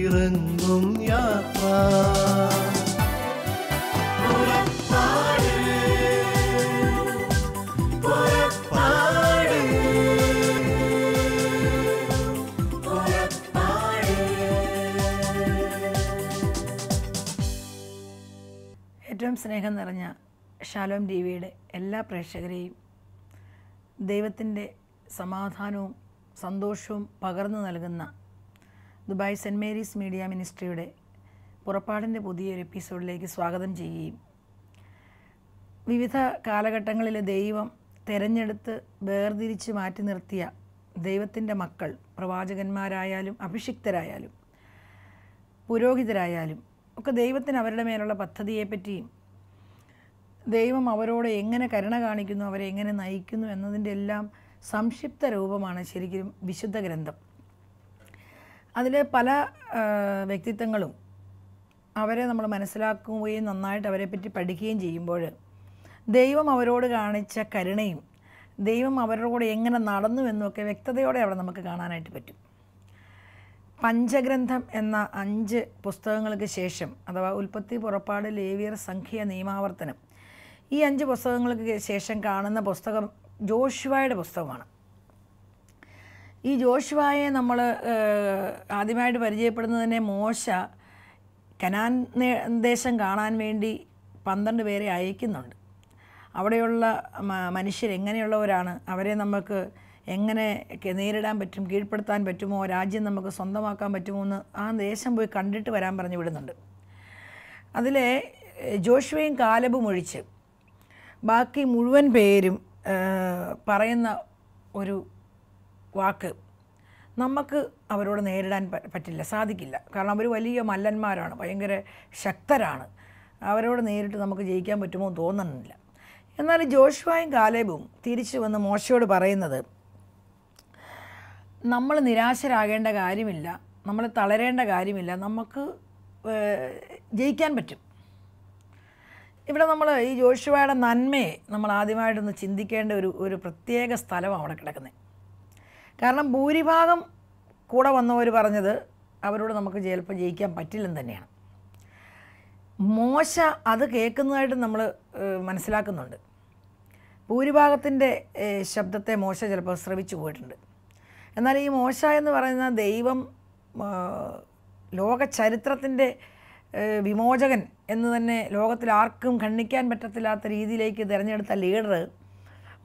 ഇറങ്ങും യാത്ര. ഏറ്റവും സ്നേഹം നിറഞ്ഞ ഷാലോം ടിവിയുടെ എല്ലാ പ്രേക്ഷകരെയും ദൈവത്തിൻ്റെ സമാധാനവും സന്തോഷവും പകർന്നു നൽകുന്ന ദുബായ് സെൻറ്റ് മേരീസ് മീഡിയ മിനിസ്ട്രിയുടെ പുറപ്പാടിൻ്റെ പുതിയൊരു എപ്പിസോഡിലേക്ക് സ്വാഗതം ചെയ്യുകയും വിവിധ കാലഘട്ടങ്ങളിൽ ദൈവം തിരഞ്ഞെടുത്ത് വേർതിരിച്ച് മാറ്റി നിർത്തിയ ദൈവത്തിൻ്റെ മക്കൾ, പ്രവാചകന്മാരായാലും അഭിഷിക്തരായാലും പുരോഹിതരായാലും ഒക്കെ ദൈവത്തിന് അവരുടെ മേലുള്ള പദ്ധതിയെപ്പറ്റിയും ദൈവം അവരോട് എങ്ങനെ കരുണ കാണിക്കുന്നു, അവരെ എങ്ങനെ നയിക്കുന്നു എന്നതിൻ്റെ എല്ലാം സംക്ഷിപ്ത രൂപമാണ് ശരിക്കും വിശുദ്ധ ഗ്രന്ഥം. അതിൽ പല വ്യക്തിത്വങ്ങളും അവരെ നമ്മൾ മനസ്സിലാക്കുകയും നന്നായിട്ട് അവരെപ്പറ്റി പഠിക്കുകയും ചെയ്യുമ്പോൾ ദൈവം അവരോട് കാണിച്ച കരുണയും ദൈവം അവരോട് എങ്ങനെ നടന്നു എന്നൊക്കെ വ്യക്തതയോടെ അവിടെ നമുക്ക് കാണാനായിട്ട് പറ്റും. പഞ്ചഗ്രന്ഥം എന്ന 5 പുസ്തകങ്ങൾക്ക് ശേഷം, അഥവാ ഉൽപ്പത്തി, പുറപ്പാട്, ലേവ്യർ, സംഖ്യ, നിയമാവർത്തനം, ഈ 5 പുസ്തകങ്ങൾക്ക് ശേഷം കാണുന്ന പുസ്തകം ജോഷുവയുടെ പുസ്തകമാണ്. ഈ ജോഷുവയെ നമ്മൾ ആദ്യമായിട്ട് പരിചയപ്പെടുന്നത് തന്നെ മോശ കനാൻ ദേശം കാണാൻ വേണ്ടി 12 പേരെ അയക്കുന്നുണ്ട്. അവിടെയുള്ള മനുഷ്യരെങ്ങനെയുള്ളവരാണ്, അവരെ നമുക്ക് എങ്ങനെ നേരിടാൻ പറ്റും, കീഴ്പ്പെടുത്താൻ പറ്റുമോ, രാജ്യം നമുക്ക് സ്വന്തമാക്കാൻ പറ്റുമോ എന്ന് ആ ദേശം പോയി കണ്ടിട്ട് വരാൻ പറഞ്ഞു വിടുന്നുണ്ട്. അതിലെ ജോഷുവയും കാലബും ഒഴിച്ച് ബാക്കി മുഴുവൻ പേരും പറയുന്ന ഒരു വാക്ക്, നമുക്ക് അവരോട് നേരിടാൻ പറ്റില്ല, സാധിക്കില്ല. കാരണം അവർ വലിയ മല്ലന്മാരാണ്, ഭയങ്കര ശക്തരാണ്, അവരോട് നേരിട്ട് നമുക്ക് ജയിക്കാൻ പറ്റുമോ എന്ന് തോന്നുന്നില്ല. എന്നാൽ ജോഷുവയും കാലേബും തിരിച്ചു വന്ന് മോശയോട് പറയുന്നത്, നമ്മൾ നിരാശരാകേണ്ട കാര്യമില്ല, നമ്മൾ തളരേണ്ട കാര്യമില്ല, നമുക്ക് ജയിക്കാൻ പറ്റും. ഇവിടെ നമ്മൾ ഈ ജോഷുവയുടെ നന്മയെ നമ്മൾ ആദ്യമായിട്ടൊന്ന് ചിന്തിക്കേണ്ട ഒരു പ്രത്യേക സ്ഥലമാണ് അവിടെ കിടക്കുന്നത്. കാരണം ഭൂരിഭാഗം കൂടെ വന്നവർ പറഞ്ഞത് അവരോട് നമുക്ക് ചിലപ്പോൾ ജയിക്കാൻ പറ്റില്ലെന്ന് തന്നെയാണ്. മോശ അത് കേൾക്കുന്നതായിട്ട് നമ്മൾ മനസ്സിലാക്കുന്നുണ്ട്. ഭൂരിഭാഗത്തിൻ്റെ ശബ്ദത്തെ മോശ ചിലപ്പോൾ ശ്രവിച്ചു പോയിട്ടുണ്ട്. എന്നാൽ ഈ മോശ എന്ന് പറയുന്ന ദൈവം ലോക ചരിത്രത്തിൻ്റെ വിമോചകൻ എന്ന് തന്നെ ലോകത്തിൽ ആർക്കും ഖണ്ഡിക്കാൻ പറ്റത്തില്ലാത്ത രീതിയിലേക്ക് തിരഞ്ഞെടുത്ത ലീഡർ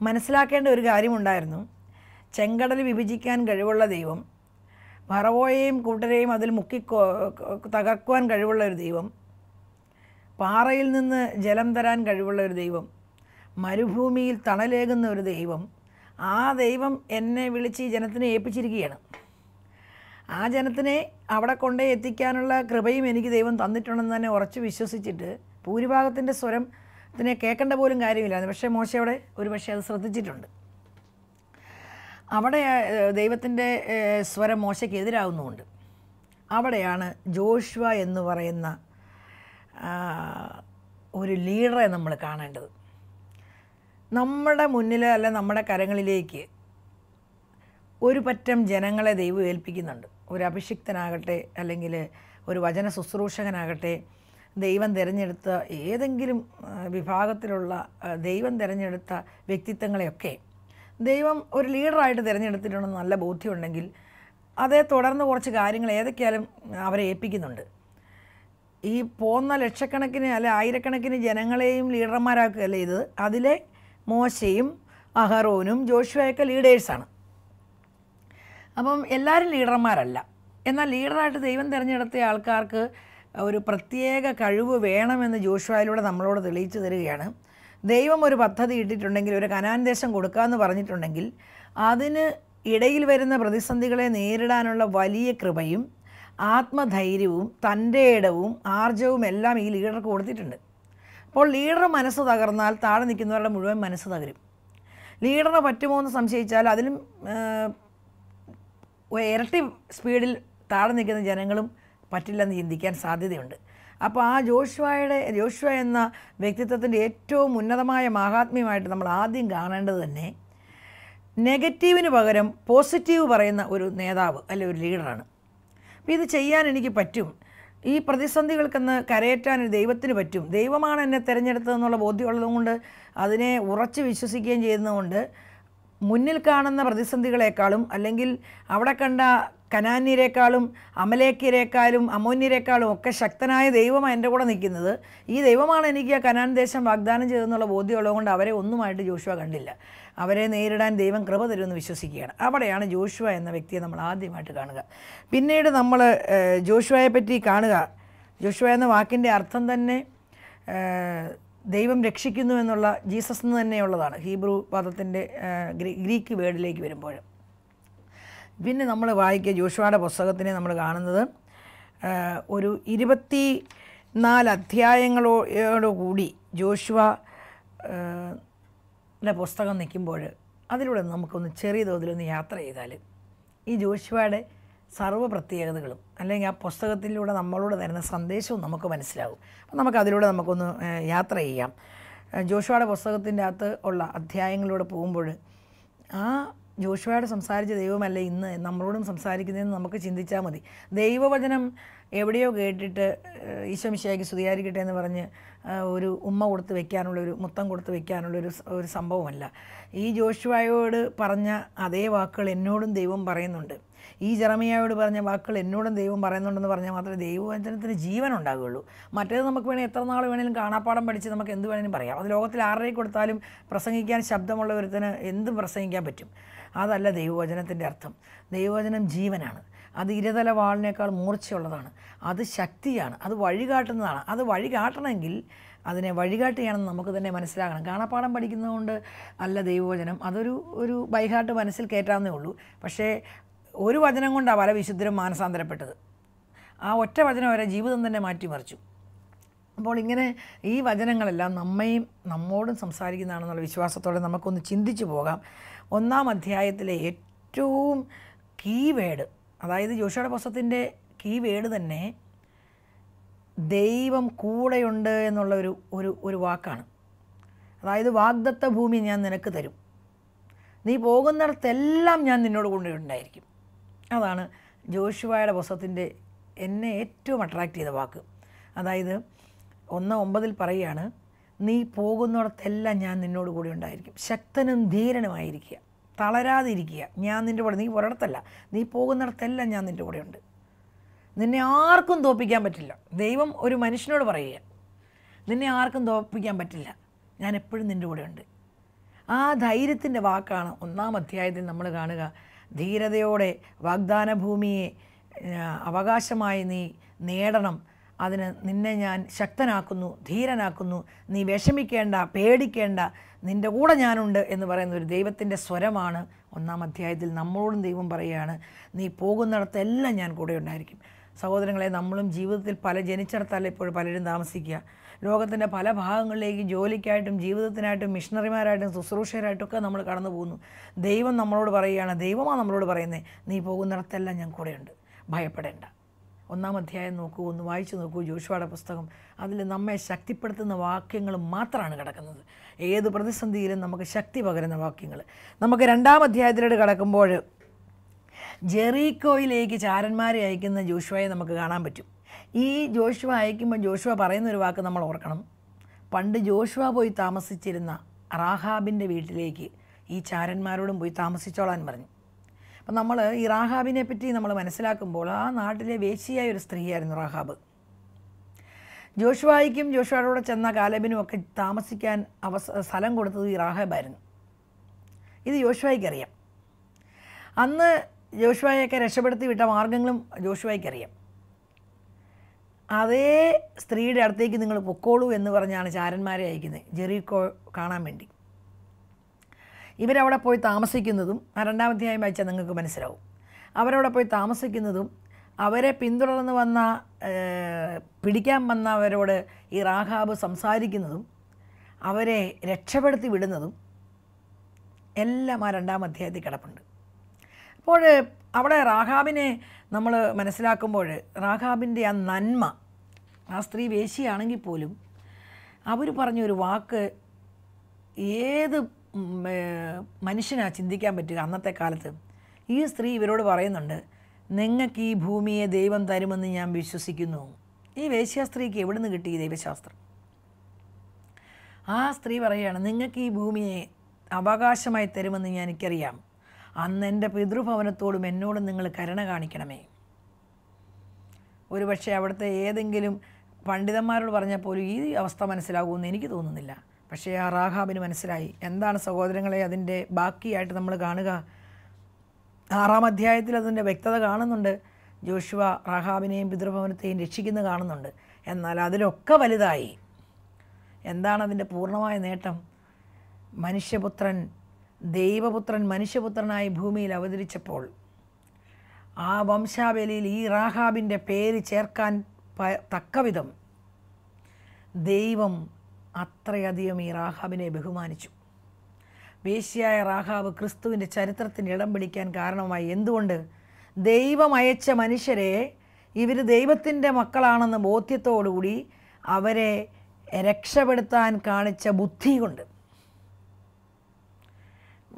മനസ്സിലാക്കേണ്ട ഒരു കാര്യമുണ്ടായിരുന്നു. ചെങ്കടൽ വിഭജിക്കാൻ കഴിവുള്ള ദൈവം, ഫറവോയെയും കൂട്ടരെയും അതിൽ മുക്കി തകർക്കുവാൻ കഴിവുള്ള ഒരു ദൈവം, പാറയിൽ നിന്ന് ജലം തരാൻ കഴിവുള്ള ഒരു ദൈവം, മരുഭൂമിയിൽ തണലേകുന്ന ഒരു ദൈവം, ആ ദൈവം എന്നെ വിളിച്ച് ഈ ജനത്തിനെ ഏൽപ്പിച്ചിരിക്കുകയാണ്. ആ ജനത്തിനെ അവിടെ കൊണ്ടേ എത്തിക്കാനുള്ള കൃപയും എനിക്ക് ദൈവം തന്നിട്ടുണ്ടെന്ന് തന്നെ ഉറച്ചു വിശ്വസിച്ചിട്ട് ഭൂരിഭാഗത്തിൻ്റെ സ്വരത്തിനെ കേൾക്കേണ്ട പോലും കാര്യമില്ലായിരുന്നു. പക്ഷേ മോശയോടെ ഒരു പക്ഷേ അത് ശ്രദ്ധിച്ചിട്ടുണ്ട്. അവിടെ ദൈവത്തിൻ്റെ സ്വരം മോശയ്ക്കെതിരാകുന്നുമുണ്ട്. അവിടെയാണ് ജോഷുവ എന്ന് പറയുന്ന ഒരു ലീഡറെ നമ്മൾ കാണേണ്ടത്. നമ്മുടെ മുന്നിൽ അല്ല നമ്മുടെ കരങ്ങളിലേക്ക് ഒരു പറ്റം ജനങ്ങളെ ദൈവം ഏൽപ്പിക്കുന്നുണ്ട്. ഒരു അഭിഷിക്തനാകട്ടെ, അല്ലെങ്കിൽ ഒരു വചന ശുശ്രൂഷകനാകട്ടെ, ദൈവം തിരഞ്ഞെടുത്ത ഏതെങ്കിലും വിഭാഗത്തിലുള്ള ദൈവം തിരഞ്ഞെടുത്ത വ്യക്തിത്വങ്ങളെയൊക്കെ ദൈവം ഒരു ലീഡറായിട്ട് തിരഞ്ഞെടുത്തിട്ടുണ്ടെന്ന് നല്ല ബോധ്യമുണ്ടെങ്കിൽ അതേ തുടർന്ന് കുറച്ച് കാര്യങ്ങൾ ഏതൊക്കെയാലും അവരെ ഏൽപ്പിക്കുന്നുണ്ട്. ഈ പോകുന്ന ലക്ഷക്കണക്കിന് അല്ലെ ആയിരക്കണക്കിന് ജനങ്ങളെയും ലീഡർമാരാക്കുകയല്ലേ ഇത്. അതിലെ മോശയും അഹറോനും ജോഷുവയൊക്കെ ലീഡേഴ്സാണ്. അപ്പം എല്ലാവരും ലീഡർമാരല്ല. എന്നാൽ ലീഡറായിട്ട് ദൈവം തിരഞ്ഞെടുത്ത ആൾക്കാർക്ക് ഒരു പ്രത്യേക കഴിവ് വേണമെന്ന് ജോഷുവയിലൂടെ നമ്മളോട് തെളിയിച്ചു തരികയാണ്. ദൈവം ഒരു പദ്ധതി ഇട്ടിട്ടുണ്ടെങ്കിൽ, ഒരു കനാൻ ദേശം കൊടുക്കാമെന്ന് പറഞ്ഞിട്ടുണ്ടെങ്കിൽ അതിന് ഇടയിൽ വരുന്ന പ്രതിസന്ധികളെ നേരിടാനുള്ള വലിയ കൃപയും ആത്മധൈര്യവും തൻ്റെ ഇടവും ആർജവും എല്ലാം ഈ ലീഡർക്ക് കൊടുത്തിട്ടുണ്ട്. അപ്പോൾ ലീഡർ മനസ്സ് തകർന്നാൽ താഴെ നിൽക്കുന്നവരുടെ മുഴുവൻ മനസ്സ് തകരും. ലീഡറിന് പറ്റുമോ എന്ന് സംശയിച്ചാൽ അതിലും ഇരട്ടി സ്പീഡിൽ താഴെ നിൽക്കുന്ന ജനങ്ങളും പറ്റില്ലെന്ന് ചിന്തിക്കാൻ സാധ്യതയുണ്ട്. അപ്പോൾ ആ ജോഷുവ എന്ന വ്യക്തിത്വത്തിൻ്റെ ഏറ്റവും ഉന്നതമായ മാഹാത്മ്യമായിട്ട് നമ്മൾ ആദ്യം കാണേണ്ടത് തന്നെ നെഗറ്റീവിന് പകരം പോസിറ്റീവ് പറയുന്ന ഒരു നേതാവ് അല്ലെ ഒരു ലീഡറാണ്. അപ്പോൾ ഇത് ചെയ്യാൻ എനിക്ക് പറ്റും, ഈ പ്രതിസന്ധികൾക്കെന്ന് കരയേറ്റാൻ ദൈവത്തിന് പറ്റും, ദൈവമാണ് എന്നെ തിരഞ്ഞെടുത്തതെന്നുള്ള ബോധ്യമുള്ളതുകൊണ്ട് അതിനെ ഉറച്ച് വിശ്വസിക്കുകയും ചെയ്യുന്നതുകൊണ്ട് മുന്നിൽ കാണുന്ന പ്രതിസന്ധികളെക്കാളും അല്ലെങ്കിൽ അവിടെ കണ്ട കനാന്യരെക്കാളും അമലേക്യരെക്കാളും അമ്മോന്യരെക്കാളും ഒക്കെ ശക്തനായ ദൈവമാണ് എൻ്റെ കൂടെ നിൽക്കുന്നത്, ഈ ദൈവമാണ് എനിക്ക് ആ കനാൻ ദേശം വാഗ്ദാനം ചെയ്തെന്നുള്ള ബോധ്യമുള്ളതുകൊണ്ട് അവരെ ഒന്നുമായിട്ട് ജോഷുവ കണ്ടില്ല. അവരെ നേരിടാൻ ദൈവം കൃപ തരുമെന്ന് വിശ്വസിക്കുകയാണ്. അവിടെയാണ് ജോഷുവ എന്ന വ്യക്തിയെ നമ്മൾ ആദ്യമായിട്ട് കാണുക. പിന്നീട് നമ്മൾ ജോഷുവയെ പറ്റി കാണുക. ജോഷുവ എന്ന വാക്കിൻ്റെ അർത്ഥം തന്നെ ദൈവം രക്ഷിക്കുന്നു എന്നുള്ള, ജീസസ് എന്ന് തന്നെയുള്ളതാണ് ഹീബ്രു പദത്തിൻ്റെ ഗ്രീക്ക് വേർഡിലേക്ക് വരുമ്പോൾ. പിന്നെ നമ്മൾ വായിക്കുക ജോഷുവയുടെ പുസ്തകത്തിനെ നമ്മൾ കാണുന്നത് ഒരു 24 അധ്യായങ്ങളോടുകൂടി ജോഷുവ പുസ്തകം നിൽക്കുമ്പോൾ അതിലൂടെ നമുക്കൊന്ന് ചെറിയ തോതിലൊന്ന് യാത്ര ചെയ്താൽ ഈ ജോഷുവയുടെ സർവ്വ പ്രത്യേകതകളും അല്ലെങ്കിൽ ആ പുസ്തകത്തിലൂടെ നമ്മളോട് തരുന്ന സന്ദേശവും നമുക്ക് മനസ്സിലാകും. അപ്പം നമുക്കതിലൂടെ നമുക്കൊന്ന് യാത്ര ചെയ്യാം. ജോഷുവയുടെ പുസ്തകത്തിൻ്റെ അകത്ത് ഉള്ള അധ്യായങ്ങളിലൂടെ പോകുമ്പോൾ ആ ജോഷുവയോട് സംസാരിച്ച ദൈവമല്ല ഇന്ന് നമ്മളോടും സംസാരിക്കുന്നതെന്ന് നമുക്ക് ചിന്തിച്ചാൽ മതി. ദൈവവചനം എവിടെയോ കേട്ടിട്ട് ഈശോ മിശിഹായ്ക്ക് സ്തുതിയായിരിക്കട്ടെ എന്ന് പറഞ്ഞ് ഒരു ഉമ്മ കൊടുത്ത് വെക്കാനുള്ളൊരു മുത്തം കൊടുത്ത് വെക്കാനുള്ളൊരു ഒരു സംഭവമല്ല. ഈ ജോഷുവയോട് പറഞ്ഞ അതേ വാക്കുകൾ എന്നോടും ദൈവം പറയുന്നുണ്ട്, ഈ ജെറമിയായോട് പറഞ്ഞ വാക്കുകൾ എന്നോടും ദൈവം പറയുന്നുണ്ടെന്ന് പറഞ്ഞാൽ മാത്രമേ ദൈവവചനത്തിന് ജീവൻ ഉണ്ടാകുകയുള്ളൂ. മറ്റേത് നമുക്ക് വേണമെങ്കിൽ എത്ര നാൾ വേണമെങ്കിലും കാണാപ്പാടം പഠിച്ച് നമുക്ക് എന്ത് വേണമെങ്കിലും പറയാം. അത് ലോകത്തിൽ ആരുടെ കൊടുത്താലും പ്രസംഗിക്കാൻ ശബ്ദമുള്ള ഒരുത്തിന് എന്തും പ്രസംഗിക്കാൻ പറ്റും. അതല്ല ദൈവവചനത്തിൻ്റെ അർത്ഥം. ദൈവവചനം ജീവനാണ്, അത് ഇരുതല വാളിനേക്കാൾ മൂർച്ചയുള്ളതാണ്, അത് ശക്തിയാണ്, അത് വഴികാട്ടുന്നതാണ്. അത് വഴികാട്ടണമെങ്കിൽ അതിനെ വഴികാട്ടുകയാണെന്ന് നമുക്ക് തന്നെ മനസ്സിലാകണം. കാണാപ്പാടം പഠിക്കുന്നതുകൊണ്ട് അല്ല ദൈവവചനം, അതൊരു ബൈഹാർട്ട് മനസ്സിൽ കയറ്റാവുന്നേ ഉള്ളൂ. പക്ഷേ ഒരു വചനം കൊണ്ടാണ് പല വിശുദ്ധരും മാനസാന്തരപ്പെട്ടത്. ആ ഒറ്റ വചനം വരെ ജീവിതം തന്നെ മാറ്റിമറിച്ചു. അപ്പോൾ ഇങ്ങനെ ഈ വചനങ്ങളെല്ലാം നമ്മോടും സംസാരിക്കുന്നതാണെന്നുള്ള വിശ്വാസത്തോടെ നമുക്കൊന്ന് ചിന്തിച്ചു പോകാം. 1-ാം അധ്യായത്തിലെ ഏറ്റവും കീവേഡ്, അതായത് ജോഷുവയുടെ പുസ്തകത്തിൻ്റെ കീവേഡ് തന്നെ ദൈവം കൂടെയുണ്ട് എന്നുള്ള ഒരു വാക്കാണ്. അതായത് വാഗ്ദത്ത ഭൂമി ഞാൻ നിനക്ക് തരും, നീ പോകുന്നിടത്തെല്ലാം ഞാൻ നിന്നോട് കൊണ്ടുണ്ടായിരിക്കും. അതാണ് ജോഷുവയുടെ പുസ്തകത്തിൻ്റെ എന്നെ ഏറ്റവും അട്രാക്റ്റ് ചെയ്ത വാക്ക്. അതായത് 1:9 പറയുകയാണ്, നീ പോകുന്നിടത്തെല്ലാം ഞാൻ നിന്നോട് കൂടി ഉണ്ടായിരിക്കും, ശക്തനും ധീരനുമായിരിക്കുക, തളരാതിരിക്കുക, ഞാൻ നിൻ്റെ കൂടെ, നീ ഒരിടത്തല്ല, നീ പോകുന്നിടത്തെല്ലാം ഞാൻ നിൻ്റെ കൂടെ ഉണ്ട്, നിന്നെ ആർക്കും തോൽപ്പിക്കാൻ പറ്റില്ല. ദൈവം ഒരു മനുഷ്യനോട് പറയുക, നിന്നെ ആർക്കും തോൽപ്പിക്കാൻ പറ്റില്ല, ഞാൻ എപ്പോഴും നിൻ്റെ കൂടെ ഉണ്ട്. ആ ധൈര്യത്തിൻ്റെ വാക്കാണ് 1-ാം അധ്യായത്തിൽ നമ്മൾ കാണുക. ധീരതയോടെ വാഗ്ദാന ഭൂമിയെ അവകാശമായി നീ നേടണം, അതിന് നിന്നെ ഞാൻ ശക്തനാക്കുന്നു, ധീരനാക്കുന്നു, നീ വിഷമിക്കേണ്ട, പേടിക്കേണ്ട, നിൻ്റെ കൂടെ ഞാനുണ്ട് എന്ന് പറയുന്ന ഒരു ദൈവത്തിൻ്റെ സ്വരമാണ് 1-ാം അധ്യായത്തിൽ നമ്മളോടും ദൈവം പറയുകയാണ്. നീ പോകുന്നിടത്തെല്ലാം ഞാൻ കൂടെ ഉണ്ടായിരിക്കും. സഹോദരങ്ങളെ, നമ്മളും ജീവിതത്തിൽ ജനിച്ചിടത്തല്ല ഇപ്പോൾ പലരും താമസിക്കുക. ലോകത്തിൻ്റെ പല ഭാഗങ്ങളിലേക്ക് ജോലിക്കായിട്ടും ജീവിതത്തിനായിട്ടും മിഷണറിമാരായിട്ടും ശുശ്രൂഷകരായിട്ടൊക്കെ നമ്മൾ കടന്നു പോകുന്നു. ദൈവം നമ്മളോട് പറയുകയാണ്, ദൈവമാണ് നമ്മളോട് പറയുന്നത്, നീ പോകുന്നിടത്തെല്ലാം ഞാൻ കൂടെയുണ്ട്, ഭയപ്പെടേണ്ട. 1-ാം അധ്യായം നോക്കൂ, ഒന്ന് വായിച്ചു നോക്കൂ ജോഷുവയുടെ പുസ്തകം. അതിൽ നമ്മെ ശക്തിപ്പെടുത്തുന്ന വാക്യങ്ങൾ മാത്രമാണ് കിടക്കുന്നത്. ഏത് പ്രതിസന്ധിയിലും നമുക്ക് ശക്തി പകരുന്ന വാക്യങ്ങൾ. നമുക്ക് 2-ാം അധ്യായത്തിലോട്ട് കടക്കുമ്പോൾ ജെറീക്കോയിലേക്ക് ചാരന്മാരെ അയക്കുന്ന ജോഷുവയെ നമുക്ക് കാണാൻ പറ്റും. ഈ ജോഷുവ അയക്കുമ്പോൾ ജോഷുവ പറയുന്നൊരു വാക്ക് നമ്മൾ ഓർക്കണം. പണ്ട് ജോഷുവ പോയി താമസിച്ചിരുന്ന റാഹാബിൻ്റെ വീട്ടിലേക്ക് ഈ ചാരന്മാരോടും പോയി താമസിച്ചോളാൻ പറഞ്ഞു. അപ്പം നമ്മൾ ഈ റാഹാബിനെ പറ്റി നമ്മൾ മനസ്സിലാക്കുമ്പോൾ ആ നാട്ടിലെ വേശ്യയായ ഒരു സ്ത്രീയായിരുന്നു റാഹാബ്. ജോഷുവായ്ക്കും ജോഷുവയോടെ ചെന്ന കാലേബിനും ഒക്കെ താമസിക്കാൻ സ്ഥലം കൊടുത്തത് ഈ റാഹാബായിരുന്നു. ഇത് ജോഷുവായ്ക്കറിയാം. അന്ന് ജോഷുവയൊക്കെ രക്ഷപ്പെടുത്തി വിട്ട മാർഗങ്ങളും ജോഷുവയ്ക്കറിയാം. അതേ സ്ത്രീയുടെ അടുത്തേക്ക് നിങ്ങൾ പൊക്കോളൂ എന്ന് പറഞ്ഞാണ് ചാരന്മാരെ അയക്കുന്നത് ജെറീക്കോ കാണാൻ വേണ്ടി. ഇവരവിടെ പോയി താമസിക്കുന്നതും 2-ാം അധ്യായം വായിച്ചാൽ നിങ്ങൾക്ക് മനസ്സിലാവും. അവരവിടെ പോയി താമസിക്കുന്നതും അവരെ പിന്തുടർന്ന് വന്ന പിടിക്കാൻ വന്നവരോട് ഈ റാഹാബ് സംസാരിക്കുന്നതും അവരെ രക്ഷപ്പെടുത്തി വിടുന്നതും എല്ലാം ആ 2-ാം അധ്യായത്തിൽ കിടപ്പുണ്ട്. അപ്പോൾ അവിടെ റാഹാബിനെ നമ്മൾ മനസ്സിലാക്കുമ്പോൾ റാഹാബിൻ്റെ ആ നന്മ, ആ സ്ത്രീ വേശ്യയാണെങ്കിൽ പോലും അവർ പറഞ്ഞൊരു വാക്ക് ഏത് മനുഷ്യനാണ് ചിന്തിക്കാൻ പറ്റുക അന്നത്തെ കാലത്ത്. ഈ സ്ത്രീ ഇവരോട് പറയുന്നുണ്ട്, നിങ്ങൾക്ക് ഈ ഭൂമിയെ ദൈവം തരുമെന്ന് ഞാൻ വിശ്വസിക്കുന്നു. ഈ വേശ്യാസ്ത്രീക്ക് എവിടെ നിന്ന് കിട്ടി ഈ ദൈവശാസ്ത്രം? ആ സ്ത്രീ പറയുകയാണ്, നിങ്ങൾക്ക് ഈ ഭൂമിയെ അവകാശമായി തരുമെന്ന് എനിക്കറിയാം. അന്ന് എൻ്റെ പിതൃഭവനത്തോടും എന്നോടും നിങ്ങൾ കരുണ കാണിക്കണമേ. ഒരുപക്ഷെ അവിടുത്തെ ഏതെങ്കിലും പണ്ഡിതന്മാരോട് പറഞ്ഞാൽ പോലും ഈ അവസ്ഥ മനസ്സിലാകുമെന്ന് എനിക്ക് തോന്നുന്നില്ല. പക്ഷേ ആ റാഹാബിന് മനസ്സിലായി. എന്താണ് സഹോദരങ്ങളെ അതിൻ്റെ ബാക്കിയായിട്ട് നമ്മൾ കാണുക? 6-ാം അധ്യായത്തിൽ അതിൻ്റെ വ്യക്തത കാണുന്നുണ്ട്. ജോഷുവ റാഹാബിനെയും പിതൃഭവനത്തെയും രക്ഷിക്കുന്നത് കാണുന്നുണ്ട്. എന്നാൽ അതിലൊക്കെ വലുതായി എന്താണ് അതിൻ്റെ പൂർണ്ണമായ നേട്ടം? മനുഷ്യപുത്രൻ, ദൈവപുത്രൻ മനുഷ്യപുത്രനായി ഭൂമിയിൽ അവതരിച്ചപ്പോൾ ആ വംശാവലിയിൽ ഈ റാഹാബിൻ്റെ പേര് ചേർക്കാൻ തക്കവിധം ദൈവം അത്രയധികം ഈ റാഹാബിനെ ബഹുമാനിച്ചു. വേശ്യയായ റാഹാബ് ക്രിസ്തുവിൻ്റെ ചരിത്രത്തിന് ഇടം പിടിക്കാൻ കാരണമായി. എന്തുകൊണ്ട്? ദൈവം അയച്ച മനുഷ്യരെ ഇവർ ദൈവത്തിൻ്റെ മക്കളാണെന്ന ബോധ്യത്തോടുകൂടി അവരെ രക്ഷപ്പെടുത്താൻ കാണിച്ച ബുദ്ധി കൊണ്ട്.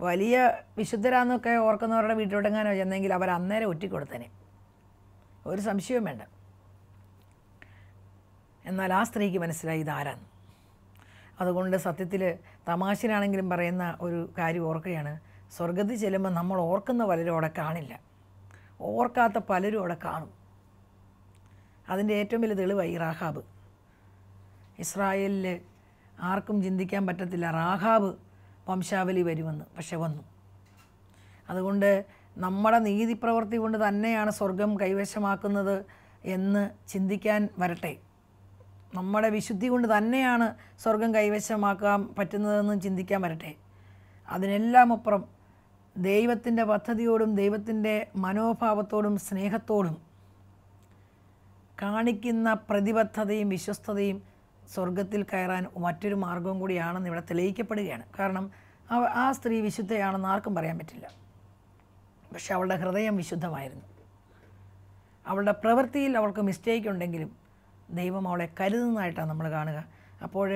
വലിയ വിശുദ്ധരാന്നൊക്കെ ഓർക്കുന്നവരുടെ വീട്ടിലോട്ടെങ്ങാനോ ചെന്നെങ്കിൽ അവർ അന്നേരം ഒറ്റിക്കൊടുത്തേനെ, ഒരു സംശയവും വേണ്ട. എന്നാൽ ആ സ്ത്രീക്ക് മനസ്സിലായി ഇതാരാന്ന്. അതുകൊണ്ട് സത്യത്തിൽ തമാശനാണെങ്കിലും പറയുന്ന ഒരു കാര്യം ഓർക്കുകയാണ്. സ്വർഗത്തിൽ ചെല്ലുമ്പോൾ നമ്മൾ ഓർക്കുന്ന പലരും അവിടെ കാണില്ല, ഓർക്കാത്ത പലരും അവിടെ കാണും. അതിൻ്റെ ഏറ്റവും വലിയ തെളിവായി റാഹാബ്. ഇസ്രായേലിൽ ആർക്കും ചിന്തിക്കാൻ പറ്റത്തില്ല റാഹാബ് വംശാവലി വരുമെന്ന്, പക്ഷെ വന്നു. അതുകൊണ്ട് നമ്മുടെ നീതിപ്രവൃത്തി കൊണ്ട് തന്നെയാണ് സ്വർഗം കൈവശമാക്കുന്നത് എന്ന് ചിന്തിക്കാൻ വരട്ടെ. നമ്മുടെ വിശുദ്ധി കൊണ്ട് തന്നെയാണ് സ്വർഗം കൈവശമാക്കാൻ പറ്റുന്നതെന്ന് ചിന്തിക്കാൻ വരട്ടെ. അതിനെല്ലാം അപ്പുറം ദൈവത്തിൻ്റെ പദ്ധതിയോടും ദൈവത്തിൻ്റെ മനോഭാവത്തോടും സ്നേഹത്തോടും കാണിക്കുന്ന പ്രതിബദ്ധതയും വിശ്വസ്തതയും സ്വർഗത്തിൽ കയറാൻ മറ്റൊരു മാർഗവും കൂടിയാണെന്ന് ഇവിടെ തെളിയിക്കപ്പെടുകയാണ്. കാരണം ആ സ്ത്രീ വിശുദ്ധയാണെന്ന് ആർക്കും പറയാൻ പറ്റില്ല. പക്ഷെ അവളുടെ ഹൃദയം വിശുദ്ധമായിരുന്നു. അവളുടെ പ്രവൃത്തിയിൽ അവൾക്ക് മിസ്റ്റേക്ക് ഉണ്ടെങ്കിലും ദൈവം അവളെ കരുതുന്നതായിട്ടാണ് നമ്മൾ കാണുക. അപ്പോൾ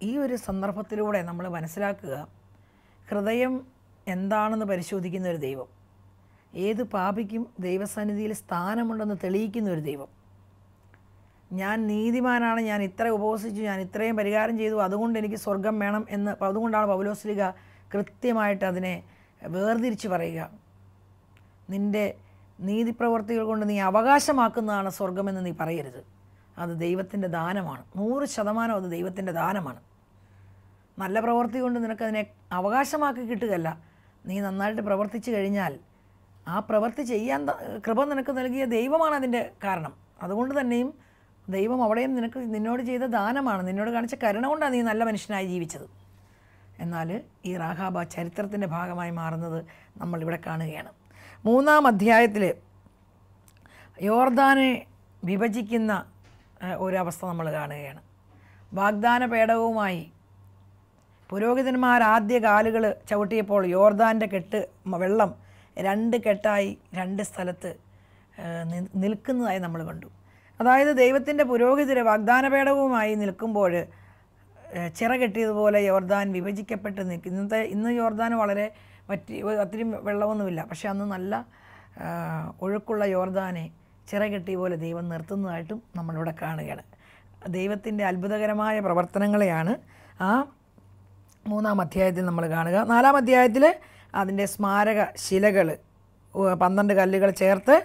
ഈ ഒരു സന്ദർഭത്തിലൂടെ നമ്മൾ മനസ്സിലാക്കുക, ഹൃദയം എന്താണെന്ന് പരിശോധിക്കുന്ന ഒരു ദൈവം, ഏത് പാപിക്കും ദൈവസന്നിധിയിൽ സ്ഥാനമുണ്ടെന്ന് തെളിയിക്കുന്ന ഒരു ദൈവം. ഞാൻ നീതിമാനാണ്, ഞാൻ ഇത്ര ഉപവസിച്ചു, ഞാൻ ഇത്രയും പരിഹാരം ചെയ്തു, അതുകൊണ്ട് എനിക്ക് സ്വർഗം വേണം എന്ന്. അതുകൊണ്ടാണ് പൗലോസ്ലീഹ കൃത്യമായിട്ട് അതിനെ വേർതിരിച്ച് പറയുക. നിൻ്റെ നീതിപ്രവർത്തികൾ കൊണ്ട് നീ അവകാശമാക്കുന്നതാണ് സ്വർഗമെന്ന് നീ പറയരുത്. അത് ദൈവത്തിൻ്റെ ദാനമാണ്. 100% അത് ദൈവത്തിൻ്റെ ദാനമാണ്. നല്ല പ്രവൃത്തി കൊണ്ട് നിനക്കതിനെ അവകാശമാക്കി കിട്ടുകയല്ല. നീ നന്നായിട്ട് പ്രവർത്തിച്ചു കഴിഞ്ഞാൽ ആ പ്രവൃത്തി ചെയ്യാൻ കൃപ നിനക്ക് നൽകിയ ദൈവമാണ് അതിൻ്റെ കാരണം. അതുകൊണ്ട് തന്നെയും ദൈവം അവിടെയും നിന്നോട് ചെയ്ത ദാനമാണ്, നിന്നോട് കാണിച്ച കരുണ കൊണ്ടാണ് നീ നല്ല മനുഷ്യനായി ജീവിച്ചത്. എന്നാൽ ഈ റാഹാബ ചരിത്രത്തിൻ്റെ ഭാഗമായി മാറുന്നത് നമ്മളിവിടെ കാണുകയാണ്. 3-ാം അധ്യായത്തിൽ യോർദാനെ വിഭജിക്കുന്ന ഒരവസ്ഥ നമ്മൾ കാണുകയാണ്. വാഗ്ദാന പേടകവുമായി പുരോഹിതന്മാർ ആദ്യ കാലുകൾ ചവിട്ടിയപ്പോൾ യോർദാൻ്റെ വെള്ളം 2 കെട്ടായി 2 സ്ഥലത്ത് നിൽക്കുന്നതായി നമ്മൾ കണ്ടു. അതായത് ദൈവത്തിൻ്റെ പുരോഹിതരെ വാഗ്ദാന പേടകവുമായി നിൽക്കുമ്പോൾ ചിറകെട്ടിയതുപോലെ യോർദാൻ വിഭജിക്കപ്പെട്ട് നിൽക്കും. ഇന്ന് യോർദാൻ വളരെ ഒത്തിരി വെള്ളമൊന്നുമില്ല, പക്ഷെ അന്ന് നല്ല ഒഴുക്കുള്ള യോർദാനെ ചിറകെട്ടിയ പോലെ ദൈവം നിർത്തുന്നതായിട്ടും നമ്മളിവിടെ കാണുകയാണ്. ദൈവത്തിൻ്റെ അത്ഭുതകരമായ പ്രവർത്തനങ്ങളെയാണ് ആ 3-ാം അധ്യായത്തിൽ നമ്മൾ കാണുക. 4-ാം അധ്യായത്തിൽ അതിൻ്റെ സ്മാരക ശിലകൾ 12 കല്ലുകൾ ചേർത്ത്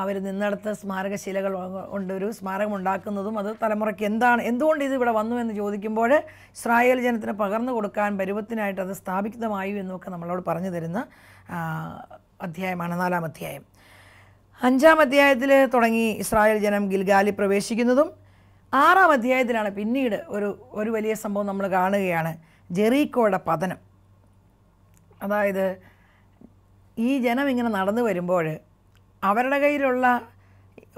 അവർ നിന്നിടത്ത് സ്മാരക ശിലകൾ കൊണ്ടൊരു സ്മാരകം ഉണ്ടാക്കുന്നതും അത് തലമുറയ്ക്ക് എന്തുകൊണ്ട് ഇത് ഇവിടെ വന്നു എന്ന് ചോദിക്കുമ്പോൾ ഇസ്രായേൽ ജനത്തിന് പകർന്നു കൊടുക്കാൻ പരുവത്തിനായിട്ട് അത് സ്ഥാപിതമായു എന്നൊക്കെ നമ്മളോട് പറഞ്ഞു തരുന്ന അധ്യായമാണ് 4-ാം അധ്യായം. 5-ാം അധ്യായത്തിൽ തുടങ്ങി ഇസ്രായേൽ ജനം ഗിൽഗാലിൽ പ്രവേശിക്കുന്നതും 6-ാം അധ്യായത്തിലാണ് പിന്നീട് ഒരു വലിയ സംഭവം നമ്മൾ കാണുകയാണ്. ജെറീക്കോയുടെ പതനം. അതായത് ഈ ജനം ഇങ്ങനെ നടന്നു വരുമ്പോൾ അവരുടെ കയ്യിലുള്ള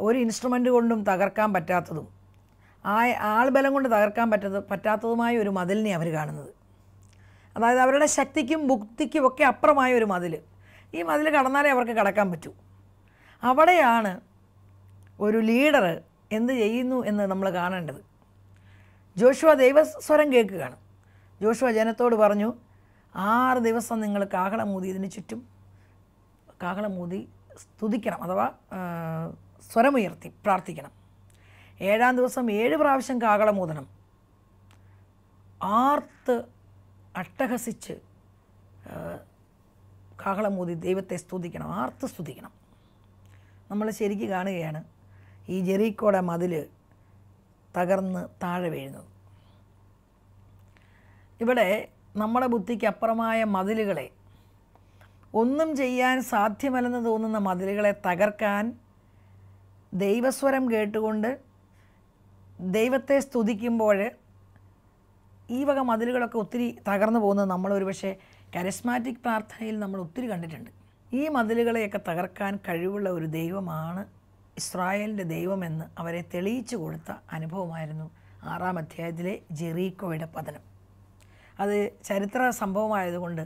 ഒരു ഇൻസ്ട്രുമെൻ്റ് കൊണ്ടും തകർക്കാൻ പറ്റാത്തതും ആൾബലം കൊണ്ട് തകർക്കാൻ പറ്റാത്തതുമായ ഒരു മതിലിനെ അവർ കാണുന്നത്. അതായത് അവരുടെ ശക്തിക്കും ബുദ്ധിക്കും ഒക്കെ അപ്പുറമായ ഒരു മതിൽ. ഈ മതിൽ കടന്നാലേ അവർക്ക് കടക്കാൻ പറ്റൂ. അവിടെയാണ് ഒരു ലീഡർ എന്ത് ചെയ്യുന്നു എന്ന് നമ്മൾ കാണേണ്ടത്. ജോഷുവ ദൈവസ്വരം കേൾക്കുകയാണ്. ജോഷുവ ജനത്തോട് പറഞ്ഞു, 6 ദിവസം നിങ്ങൾ കാഹളമൂതി ഇതിന് ചുറ്റും കാഹളമൂതി സ്തുതിക്കണം, അഥവാ സ്വരമുയർത്തി പ്രാർത്ഥിക്കണം. 7-ാം ദിവസം 7 പ്രാവശ്യം കാഹളമൂതണം. ആർത്ത് അട്ടഹസിച്ച് കാഹളമൂതി ദൈവത്തെ സ്തുതിക്കണം, ആർത്ത് സ്തുതിക്കണം. നമ്മൾ ശരിക്കും കാണുകയാണ് ഈ ജെറീക്കോയുടെ മതിൽ തകർന്ന് താഴെ വീഴുന്നത്. ഇവിടെ നമ്മുടെ ബുദ്ധിക്ക് അപ്പുറമായ മതിലുകളെ, ഒന്നും ചെയ്യാൻ സാധ്യമല്ലെന്ന് തോന്നുന്ന മതിലുകളെ തകർക്കാൻ ദൈവസ്വരം കേട്ടുകൊണ്ട് ദൈവത്തെ സ്തുതിക്കുമ്പോൾ ഈ വക മതിലുകളൊക്കെ ഒത്തിരി തകർന്നു പോകുന്നത് നമ്മളൊരു പക്ഷേ കരിസ്മാറ്റിക് പ്രാർത്ഥനയിൽ നമ്മൾ ഒത്തിരി കണ്ടിട്ടുണ്ട്. ഈ മതിലുകളെയൊക്കെ തകർക്കാൻ കഴിവുള്ള ഒരു ദൈവമാണ് ഇസ്രായേലിൻ്റെ ദൈവമെന്ന് അവരെ തെളിയിച്ചു കൊടുത്ത അനുഭവമായിരുന്നു 6-ാം അധ്യായത്തിലെ ജെറീക്കോയുടെ പതനം. അത് ചരിത്ര സംഭവമായതുകൊണ്ട്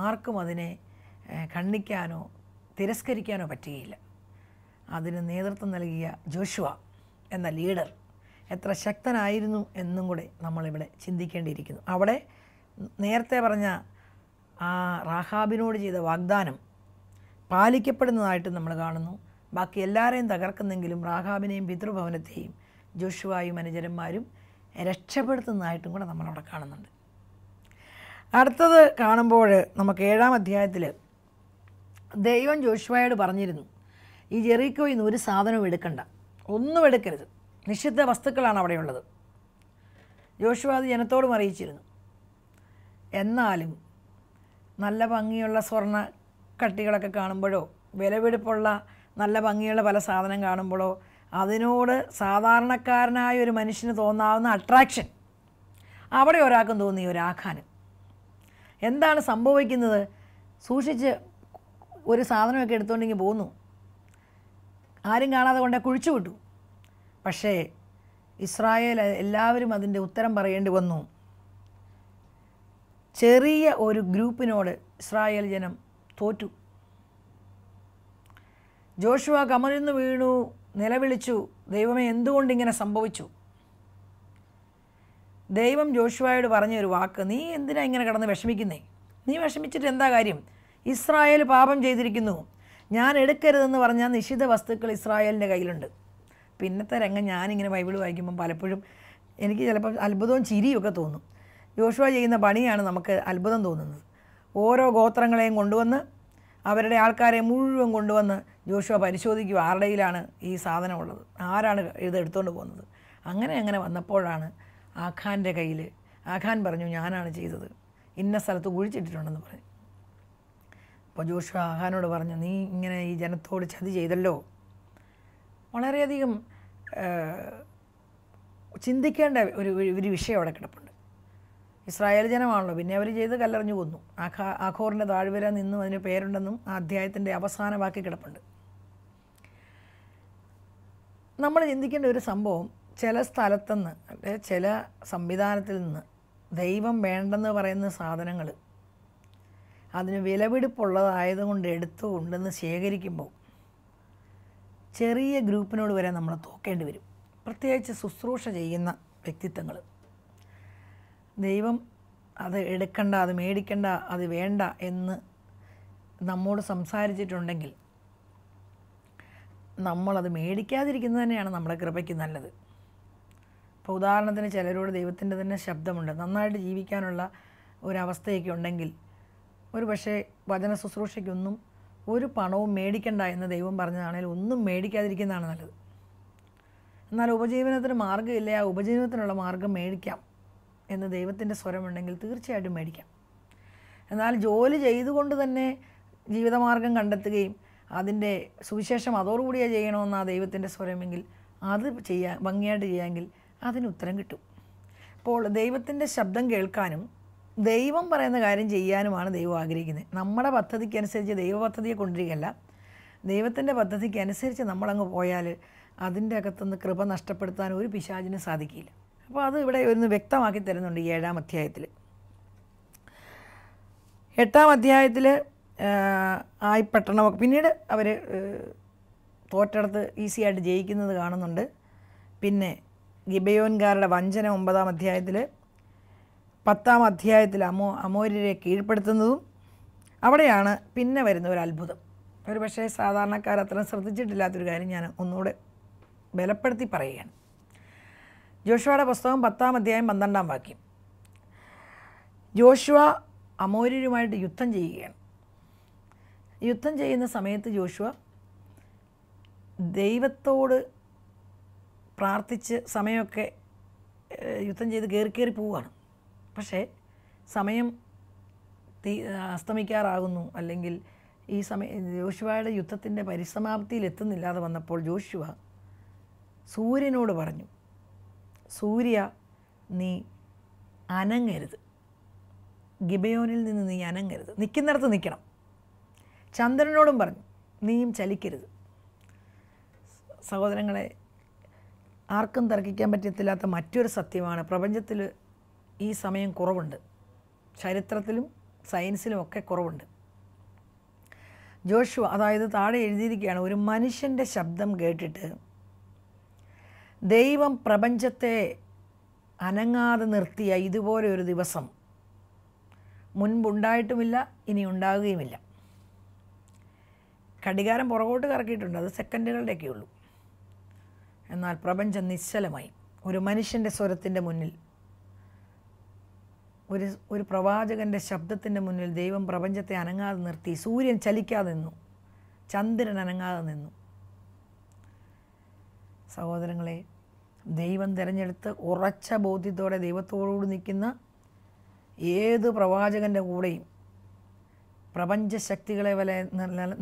ആർക്കും അതിനെ ഖണ്ഡിക്കാനോ തിരസ്കരിക്കാനോ പറ്റുകയില്ല. അതിന് നേതൃത്വം നൽകിയ ജോഷുവ എന്ന ലീഡർ എത്ര ശക്തനായിരുന്നു എന്നും കൂടെ നമ്മളിവിടെ ചിന്തിക്കേണ്ടിയിരിക്കുന്നു. അവിടെ നേരത്തെ പറഞ്ഞ ആ റാഹാബിനോട് ചെയ്ത വാഗ്ദാനം പാലിക്കപ്പെടുന്നതായിട്ട് നമ്മൾ കാണുന്നു. ബാക്കി എല്ലാവരെയും തകർക്കുന്നെങ്കിലും റാഹാബിനെയും പിതൃഭവനത്തെയും ജോഷുവായും അനുചരന്മാരും രക്ഷപ്പെടുത്തുന്നതായിട്ടും കൂടെ നമ്മളവിടെ കാണുന്നുണ്ട്. അടുത്തത് കാണുമ്പോൾ നമുക്ക് 7-ാം അധ്യായത്തിൽ ദൈവം ജോഷുവയോട് പറഞ്ഞിരുന്നു, ഈ ജെറീക്കോയിൽ നിന്ന് ഒരു സാധനവും എടുക്കണ്ട, ഒന്നും എടുക്കരുത്, നിഷിദ്ധ വസ്തുക്കളാണ് അവിടെയുള്ളത്. ജോഷുവ അത് ജനത്തോടും അറിയിച്ചിരുന്നു. എന്നാലും നല്ല ഭംഗിയുള്ള സ്വർണ്ണ കട്ടികളൊക്കെ കാണുമ്പോഴോ വിലപിടിപ്പുള്ള നല്ല ഭംഗിയുള്ള പല സാധനം കാണുമ്പോഴോ അതിനോട് സാധാരണക്കാരനായ ഒരു മനുഷ്യന് തോന്നാവുന്ന അട്രാക്ഷൻ അവിടെ ഒരാൾക്കും തോന്നി, ഒരാഖാനും. എന്താണ് സംഭവിക്കുന്നത്? സൂക്ഷിച്ച് ഒരു സാധനമൊക്കെ എടുത്തുകൊണ്ടെങ്കിൽ പോന്നു, ആരും കാണാതെ കൊണ്ടേ കുഴിച്ചു വിട്ടു. പക്ഷേ ഇസ്രായേൽ എല്ലാവരും അതിൻ്റെ ഉത്തരം പറയേണ്ടി വന്നു. ചെറിയ ഒരു ഗ്രൂപ്പിനോട് ഇസ്രായേൽ ജനം തോറ്റു. ജോഷുവ കമഴ്ന്നു വീണു, നിലവിളിച്ചു, ദൈവമേ എന്തുകൊണ്ടിങ്ങനെ സംഭവിച്ചു? ദൈവം ജോഷുവയോട് പറഞ്ഞൊരു വാക്ക്, നീ എന്തിനാ ഇങ്ങനെ കിടന്ന് വിഷമിക്കുന്നേ? നീ വിഷമിച്ചിട്ട് എന്താ കാര്യം? ഇസ്രായേൽ പാപം ചെയ്തിരിക്കുന്നു. ഞാൻ എടുക്കരുതെന്ന് പറഞ്ഞാൽ നിഷിദ്ധ വസ്തുക്കൾ ഇസ്രായേലിൻ്റെ കയ്യിലുണ്ട്. പിന്നത്തെ രംഗം ഞാനിങ്ങനെ ബൈബിൾ വായിക്കുമ്പം പലപ്പോഴും എനിക്ക് ചിലപ്പോൾ അത്ഭുതവും ചിരിയൊക്കെ തോന്നും. ജോഷുവ ചെയ്യുന്ന പണിയാണ് നമുക്ക് അത്ഭുതം തോന്നുന്നത്. ഓരോ ഗോത്രങ്ങളെയും കൊണ്ടുവന്ന് അവരുടെ ആൾക്കാരെ മുഴുവൻ കൊണ്ടുവന്ന് ജോഷുവ പരിശോധിക്കുക, ആരുടെ കയ്യിലാണ് ഈ സാധനം ഉള്ളത്, ആരാണ് ഇത് എടുത്തുകൊണ്ട് പോകുന്നത്. അങ്ങനെ വന്നപ്പോഴാണ് ആഖാൻ്റെ കയ്യിൽ, ആഖാൻ പറഞ്ഞു ഞാനാണ് ചെയ്തത്, ഇന്ന സ്ഥലത്ത് കുഴിച്ചിട്ടിട്ടുണ്ടെന്ന് പറഞ്ഞു. അപ്പോൾ ജോഷുവ ആഖാനോട് പറഞ്ഞു, നീ ഇങ്ങനെ ഈ ജനത്തോട് ചതി ചെയ്തല്ലോ. വളരെയധികം ചിന്തിക്കേണ്ട ഒരു വിഷയം അവിടെ കിടപ്പുണ്ട്. ഇസ്രായേൽ ജനമാണല്ലോ, പിന്നെ അവർ ചെയ്ത് കല്ലെറിഞ്ഞു കൊന്നു. ആഖോറിൻ്റെ താഴ്വര നിന്നും അതിന് പേരുണ്ടെന്നും ആ അധ്യായത്തിൻ്റെ അവസാന വാക്കി കിടപ്പുണ്ട്. നമ്മൾ ചിന്തിക്കേണ്ട ഒരു സംഭവം, ചില സ്ഥലത്തുനിന്ന് അല്ലെങ്കിൽ ചില സംവിധാനത്തിൽ നിന്ന് ദൈവം വേണ്ടെന്ന് പറയുന്ന സാധനങ്ങൾ അതിന് വിലപിടിപ്പുള്ളതായതുകൊണ്ട് എടുത്തുകൊണ്ടെന്ന് ശേഖരിക്കുമ്പോൾ ചെറിയ ഗ്രൂപ്പിനോട് വരെ നമ്മൾ തോക്കേണ്ടി വരും. പ്രത്യേകിച്ച് ശുശ്രൂഷ ചെയ്യുന്ന വ്യക്തിത്വങ്ങൾ. ദൈവം അത് എടുക്കണ്ട, അത് മേടിക്കണ്ട, അത് വേണ്ട എന്ന് നമ്മോട് സംസാരിച്ചിട്ടുണ്ടെങ്കിൽ നമ്മളത് മേടിക്കാതിരിക്കുന്നത് തന്നെയാണ് നമ്മുടെ കൃപയ്ക്ക് നല്ലത്. ഇപ്പോൾ ഉദാഹരണത്തിന് ചിലരോട് ദൈവത്തിൻ്റെ തന്നെ ശബ്ദമുണ്ട്, നന്നായിട്ട് ജീവിക്കാനുള്ള ഒരവസ്ഥയൊക്കെ ഉണ്ടെങ്കിൽ ഒരു പക്ഷേ വചന ശുശ്രൂഷയ്ക്കൊന്നും ഒരു പണവും മേടിക്കണ്ട എന്ന് ദൈവം പറഞ്ഞതാണെങ്കിൽ ഒന്നും മേടിക്കാതിരിക്കുന്നതാണ് നല്ലത്. എന്നാൽ ഉപജീവനത്തിന് മാർഗ്ഗമില്ല, ആ ഉപജീവനത്തിനുള്ള മാർഗ്ഗം മേടിക്കാം എന്ന് ദൈവത്തിൻ്റെ സ്വരമുണ്ടെങ്കിൽ തീർച്ചയായിട്ടും മേടിക്കാം. എന്നാൽ ജോലി ചെയ്തുകൊണ്ട് തന്നെ ജീവിതമാർഗം കണ്ടെത്തുകയും അതിൻ്റെ സുവിശേഷം അതോടുകൂടിയേ ചെയ്യണമെന്ന് ആ ദൈവത്തിൻ്റെ സ്വരമെങ്കിൽ അത് ഭംഗിയായിട്ട് ചെയ്യാമെങ്കിൽ അതിന് ഉത്തരം കിട്ടും. അപ്പോൾ ദൈവത്തിൻ്റെ ശബ്ദം കേൾക്കാനും ദൈവം പറയുന്ന കാര്യം ചെയ്യാനുമാണ് ദൈവം ആഗ്രഹിക്കുന്നത്. നമ്മുടെ പദ്ധതിക്കനുസരിച്ച് ദൈവ പദ്ധതിയെ കൊണ്ടിരിക്കുകയല്ല, ദൈവത്തിൻ്റെ പദ്ധതിക്ക് അനുസരിച്ച് നമ്മളങ്ങ് പോയാൽ അതിൻ്റെ അകത്തുനിന്ന് കൃപ നഷ്ടപ്പെടുത്താൻ ഒരു പിശാചിനും സാധിക്കില്ല. അപ്പോൾ അത് ഇവിടെ ഒന്ന് വ്യക്തമാക്കി തരുന്നുണ്ട് ഈ 7-ാം അധ്യായത്തിൽ. 8-ാം അധ്യായത്തിൽ ആയിപ്പെട്ടണമൊക്കെ പിന്നീട് അവർ തോറ്റെടുത്ത് ഈസിയായിട്ട് ജയിക്കുന്നത് കാണുന്നുണ്ട്. പിന്നെ ഗിബയോൻകാരുടെ വഞ്ചന 9-ാം അധ്യായത്തിൽ, 10-ാം അധ്യായത്തിൽ അമോര്യരെ കീഴ്പ്പെടുത്തുന്നതും അവിടെയാണ് പിന്നെ വരുന്ന ഒരു അത്ഭുതം. ഒരു പക്ഷേ സാധാരണക്കാർ അത്ര ശ്രദ്ധിച്ചിട്ടില്ലാത്തൊരു കാര്യം ഞാൻ ഒന്നുകൂടെ ബലപ്പെടുത്തി പറയുകയാണ്. ജോഷുവയുടെ പുസ്തകം 10-ാം അധ്യായം 12-ാം വാക്യം. ജോഷുവ അമോര്യരുമായിട്ട് യുദ്ധം ചെയ്യുകയാണ്. യുദ്ധം ചെയ്യുന്ന സമയത്ത് ജോഷുവ ദൈവത്തോട് പ്രാർത്ഥിച്ച് സമയമൊക്കെ യുദ്ധം ചെയ്ത് കയറി പോവുകയാണ്. പക്ഷേ സമയം അസ്തമിക്കാറാകുന്നു, അല്ലെങ്കിൽ ഈ ജോഷുവയുടെ യുദ്ധത്തിൻ്റെ പരിസമാപ്തിയിൽ എത്തുന്നില്ലാതെ വന്നപ്പോൾ ജോഷുവ സൂര്യനോട് പറഞ്ഞു, സൂര്യ നീ അനങ്ങരുത്, ഗിബയോനിൽ നിന്ന് നീ അനങ്ങരുത്, നിൽക്കുന്നിടത്ത് നിൽക്കണം. ചന്ദ്രനോടും പറഞ്ഞു, നീയും ചലിക്കരുത്. സഹോദരങ്ങളെ, ആർക്കും തർക്കിക്കാൻ പറ്റത്തില്ലാത്ത മറ്റൊരു സത്യമാണ്, പ്രപഞ്ചത്തിൽ ഈ സമയം കുറവുണ്ട്. ചരിത്രത്തിലും സയൻസിലും ഒക്കെ കുറവുണ്ട്. ജോഷുവ, അതായത് താഴെ എഴുതിയിരിക്കുകയാണ്, ഒരു മനുഷ്യൻ്റെ ശബ്ദം കേട്ടിട്ട് ദൈവം പ്രപഞ്ചത്തെ അനങ്ങാതെ നിർത്തിയ ഇതുപോലെ ഒരു ദിവസം മുൻപുണ്ടായിട്ടുമില്ല, ഇനി ഉണ്ടാകുകയുമില്ല. ഘടികാരം പുറകോട്ട് കറക്കിയിട്ടുണ്ട്, അത് സെക്കൻഡുകളുടെയൊക്കെ ഉള്ളൂ. എന്നാൽ പ്രപഞ്ചം നിശ്ചലമായി. ഒരു മനുഷ്യൻ്റെ സ്വരത്തിൻ്റെ മുന്നിൽ, ഒരു പ്രവാചകൻ്റെ ശബ്ദത്തിൻ്റെ മുന്നിൽ ദൈവം പ്രപഞ്ചത്തെ അനങ്ങാതെ നിർത്തി. സൂര്യൻ ചലിക്കാതെ നിന്നു, ചന്ദ്രൻ അനങ്ങാതെ നിന്നു. സഹോദരങ്ങളെ, ദൈവം തിരഞ്ഞെടുത്ത് ഉറച്ച ബോധ്യത്തോടെ ദൈവത്തോടുകൂടി നിൽക്കുന്ന ഏത് പ്രവാചകൻ്റെ കൂടെയും പ്രപഞ്ചശക്തികളെ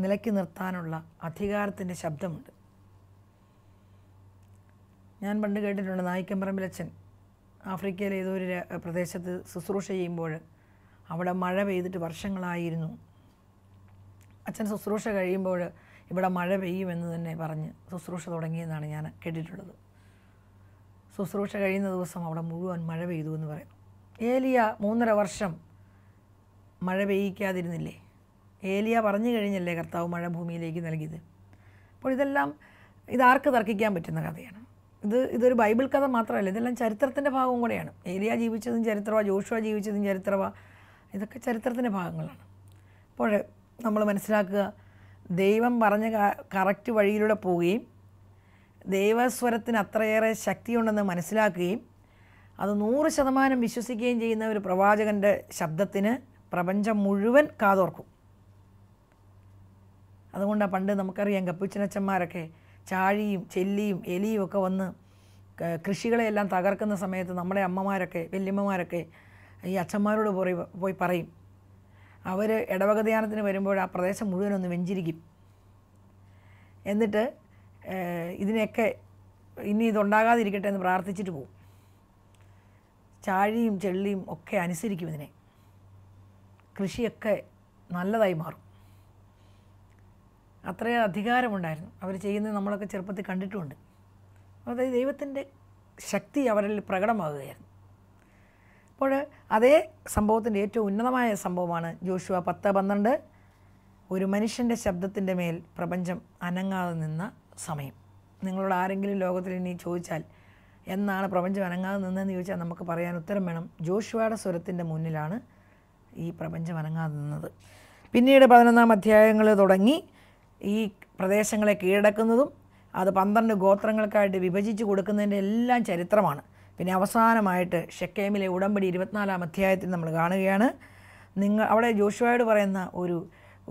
നിലയ്ക്ക് നിർത്താനുള്ള അധികാരത്തിൻ്റെ ശബ്ദമുണ്ട്. ഞാൻ പണ്ട് കേട്ടിട്ടുണ്ട്, നായിക്കമ്പറമ്പിലച്ഛൻ ആഫ്രിക്കയിലെ ഏതോ ഒരു പ്രദേശത്ത് ശുശ്രൂഷ ചെയ്യുമ്പോൾ അവിടെ മഴ പെയ്തിട്ട് വർഷങ്ങളായിരുന്നു. അച്ഛൻ ശുശ്രൂഷ കഴിയുമ്പോൾ ഇവിടെ മഴ പെയ്യുമെന്ന് തന്നെ പറഞ്ഞ് ശുശ്രൂഷ തുടങ്ങിയെന്നാണ് ഞാൻ കേട്ടിട്ടുള്ളത്. ശുശ്രൂഷ കഴിയുന്ന ദിവസം അവിടെ മുഴുവൻ മഴ പെയ്തു എന്ന് പറയും. ഏലിയ 3.5 വർഷം മഴ പെയ്യിക്കാതിരുന്നില്ലേ? ഏലിയ പറഞ്ഞു കഴിഞ്ഞല്ലേ കർത്താവ് മഴ ഭൂമിയിലേക്ക് നൽകിയത്. അപ്പോൾ ഇതാർക്ക് തർക്കിക്കാൻ പറ്റുന്ന കഥയാണ്. ഇതൊരു ബൈബിൾ കഥ മാത്രമല്ല, ഇതെല്ലാം ചരിത്രത്തിൻ്റെ ഭാഗവും കൂടെയാണ്. ഏലിയ ജീവിച്ചതും ചരിത്രമാണ്, ജോഷുവ ജീവിച്ചതും ചരിത്രമാണ്. ഇതൊക്കെ ചരിത്രത്തിൻ്റെ ഭാഗങ്ങളാണ്. അപ്പോൾ നമ്മൾ മനസ്സിലാക്കുക, ദൈവം പറഞ്ഞ കറക്റ്റ് വഴിയിലൂടെ പോവുകയും ദൈവസ്വരത്തിന് അത്രയേറെ ശക്തിയുണ്ടെന്ന് മനസ്സിലാക്കുകയും അത് 100% വിശ്വസിക്കുകയും ചെയ്യുന്ന ഒരു പ്രവാചകൻ്റെ ശബ്ദത്തിന് പ്രപഞ്ചം മുഴുവൻ കാതോർക്കും. അതുകൊണ്ടാണ് പണ്ട് നമുക്കറിയാം, കപ്പുച്ചനച്ചന്മാരൊക്കെ ചാഴിയും ചെല്ലിയും എലിയും ഒക്കെ വന്ന് കൃഷികളെയെല്ലാം തകർക്കുന്ന സമയത്ത് നമ്മുടെ അമ്മമാരൊക്കെ വല്യമ്മമാരൊക്കെ ഈ അച്ഛന്മാരോട് പോയി പറയും. അവർ ഇടവക ധ്യാനത്തിന് വരുമ്പോൾ ആ പ്രദേശം മുഴുവനൊന്ന് വെഞ്ചിരിക്കും. എന്നിട്ട് ഇതിനെയൊക്കെ ഇനി ഇതുണ്ടാകാതിരിക്കട്ടെ എന്ന് പ്രാർത്ഥിച്ചിട്ട് പോകും. ചാഴിയും ചെള്ളിയും ഒക്കെ അനുസരിക്കും ഇതിനെ. കൃഷിയൊക്കെ നല്ലതായി മാറും. അത്രയും അധികാരമുണ്ടായിരുന്നു അവർ ചെയ്യുന്നത്. നമ്മളൊക്കെ ചെറുപ്പത്തിൽ കണ്ടിട്ടുമുണ്ട്. അതായത് ദൈവത്തിൻ്റെ ശക്തി അവരിൽ പ്രകടമാകുകയായിരുന്നു. അപ്പോൾ അതേ സംഭവത്തിൻ്റെ ഏറ്റവും ഉന്നതമായ സംഭവമാണ് ജോഷുവ 10:12. ഒരു മനുഷ്യൻ്റെ ശബ്ദത്തിൻ്റെ മേൽ പ്രപഞ്ചം അനങ്ങാതെ നിന്ന സമയം. നിങ്ങളോട് ആരെങ്കിലും ലോകത്തിൽ ഇനി ചോദിച്ചാൽ എന്നാണ് പ്രപഞ്ചം അനങ്ങാതെ നിന്നതെന്ന് ചോദിച്ചാൽ നമുക്ക് പറയാൻ ഉത്തരം വേണം, ജോഷുവയുടെ സ്വരത്തിൻ്റെ മുന്നിലാണ് ഈ പ്രപഞ്ചം അനങ്ങാതെ നിന്നത്. പിന്നീട് 11-ാം അധ്യായങ്ങൾ തുടങ്ങി ഈ പ്രദേശങ്ങളെ കീഴടക്കുന്നതും അത് 12 ഗോത്രങ്ങൾക്കായിട്ട് വിഭജിച്ച് കൊടുക്കുന്നതിൻ്റെ എല്ലാം ചരിത്രമാണ്. പിന്നെ അവസാനമായിട്ട് ഷെക്കേമിലെ ഉടമ്പടി 24-ാം അധ്യായത്തിൽ നമ്മൾ കാണുകയാണ്. അവിടെ ജോഷുവയോട് പറയുന്ന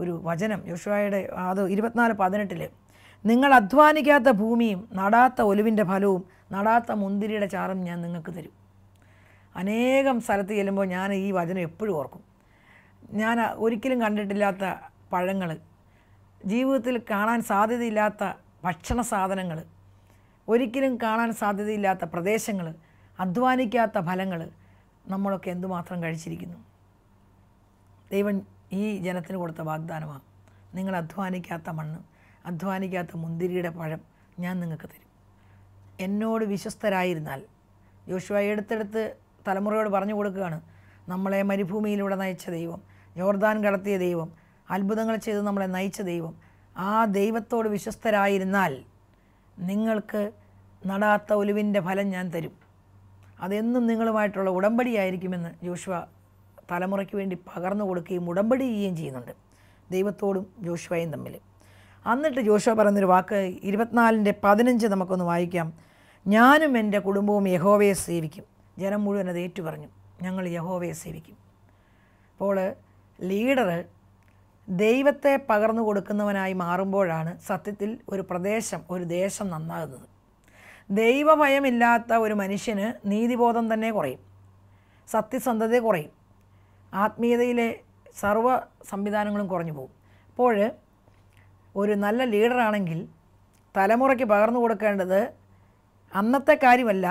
ഒരു വചനം, ജോഷുവയുടെ അത് 24:18, നിങ്ങൾ അധ്വാനിക്കാത്ത ഭൂമിയും നടാത്ത ഒലിവിൻ്റെ ഫലവും നടാത്ത മുന്തിരിയുടെ ചാറും ഞാൻ നിങ്ങൾക്ക് തരും. അനേകം സ്ഥലത്ത് ചെല്ലുമ്പോൾ ഞാൻ ഈ വചനം എപ്പോഴും ഓർക്കും. ഞാൻ ഒരിക്കലും കണ്ടിട്ടില്ലാത്ത പഴങ്ങൾ, ജീവിതത്തിൽ കാണാൻ സാധ്യതയില്ലാത്ത ഭക്ഷണ സാധനങ്ങൾ, ഒരിക്കലും കാണാൻ സാധ്യതയില്ലാത്ത പ്രദേശങ്ങൾ, അധ്വാനിക്കാത്ത ഫലങ്ങൾ നമ്മളൊക്കെ എന്തുമാത്രം കഴിച്ചിരിക്കുന്നു. ദൈവം ഈ ജനത്തിന് കൊടുത്ത വാഗ്ദാനമാണ്, നിങ്ങൾ അധ്വാനിക്കാത്ത മണ്ണ്, അധ്വാനിക്കാത്ത മുന്തിരിയുടെ പഴം ഞാൻ നിങ്ങൾക്ക് തരും. എന്നോട് വിശ്വസ്തരായിരുന്നാൽ, ജോഷുവ എടുത്തെടുത്ത് തലമുറയോട് പറഞ്ഞു കൊടുക്കുകയാണ്, നമ്മളെ മരുഭൂമിയിലൂടെ നയിച്ച ദൈവം, യോർദാൻ കടത്തിയ ദൈവം, അത്ഭുതങ്ങൾ ചെയ്ത് നമ്മളെ നയിച്ച ദൈവം, ആ ദൈവത്തോട് വിശ്വസ്തരായിരുന്നാൽ നിങ്ങൾക്ക് നടാത്ത ഒലിവിൻ്റെ ഫലം ഞാൻ തരും. അതെന്നും നിങ്ങളുമായിട്ടുള്ള ഉടമ്പടിയായിരിക്കുമെന്ന് ജോഷുവ തലമുറയ്ക്ക് വേണ്ടി പകർന്നു കൊടുക്കുകയും ഉടമ്പടി ചെയ്യുകയും ചെയ്യുന്നുണ്ട്, ദൈവത്തോടും ജോഷുവയും തമ്മിൽ. എന്നിട്ട് ജോഷുവ പറയുന്നൊരു വാക്ക് 24:15 നമുക്കൊന്ന് വായിക്കാം. ഞാനും എൻ്റെ കുടുംബവും യഹോവയെ സേവിക്കും. ജനം മുഴുവൻ അത് ഏറ്റുപറഞ്ഞു, ഞങ്ങൾ യഹോവയെ സേവിക്കും. അപ്പോൾ ലീഡർ ദൈവത്തെ പകർന്നു കൊടുക്കുന്നവനായി മാറുമ്പോഴാണ് സത്യത്തിൽ ഒരു പ്രദേശം, ഒരു ദേശം നന്നാകുന്നത്. ദൈവഭയമില്ലാത്ത ഒരു മനുഷ്യന് നീതിബോധം തന്നെ കുറയും, സത്യസന്ധത കുറയും, ആത്മീയതയിലെ സർവ്വ സംവിധാനങ്ങളും കുറഞ്ഞു പോകും. അപ്പോൾ ഒരു നല്ല ലീഡറാണെങ്കിൽ തലമുറയ്ക്ക് പകർന്നു കൊടുക്കേണ്ടത് അന്നത്തെ കാര്യമല്ല,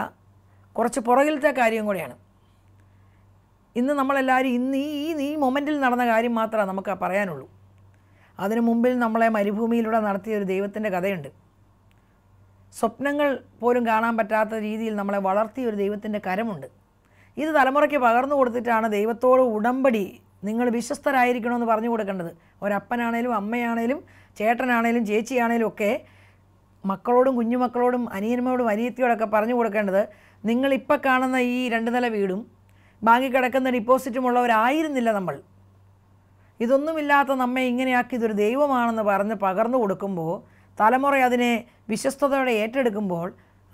കുറച്ച് പുറകിലത്തെ കാര്യം കൂടെയാണ്. ഇന്ന് നമ്മളെല്ലാവരും ഈ മൊമെൻറ്റിൽ നടന്ന കാര്യം മാത്രമേ നമുക്ക് പറയാനുള്ളൂ. അതിനു മുമ്പിൽ നമ്മളെ മരുഭൂമിയിലൂടെ നടത്തിയ ഒരു ദൈവത്തിൻ്റെ കഥയുണ്ട്. സ്വപ്നങ്ങൾ പോലും കാണാൻ പറ്റാത്ത രീതിയിൽ നമ്മളെ വളർത്തിയ ഒരു ദൈവത്തിൻ്റെ കരമുണ്ട്. ഇത് തലമുറയ്ക്ക് പകർന്നു കൊടുത്തിട്ടാണ് ദൈവത്തോട് ഉടമ്പടി നിങ്ങൾ വിശ്വസ്തരായിരിക്കണമെന്ന് പറഞ്ഞു കൊടുക്കേണ്ടത്. ഒരപ്പനാണേലും അമ്മയാണേലും ചേട്ടനാണേലും ചേച്ചിയാണേലും ഒക്കെ മക്കളോടും കുഞ്ഞുമക്കളോടും അനിയന്മാരോടും അനിയത്തിയോടൊക്കെ പറഞ്ഞു കൊടുക്കേണ്ടത്, നിങ്ങളിപ്പോൾ കാണുന്ന ഈ 2 നില വീടും ബാക്കി കിടക്കുന്ന ഡിപ്പോസിറ്റുമുള്ളവരായിരുന്നില്ല നമ്മൾ. ഇതൊന്നുമില്ലാത്ത നമ്മെ ഇങ്ങനെയാക്കി ഇതൊരു ദൈവമാണെന്ന് പറഞ്ഞ് പകർന്നു കൊടുക്കുമ്പോൾ, തലമുറ അതിനെ വിശ്വസ്തയോടെ ഏറ്റെടുക്കുമ്പോൾ,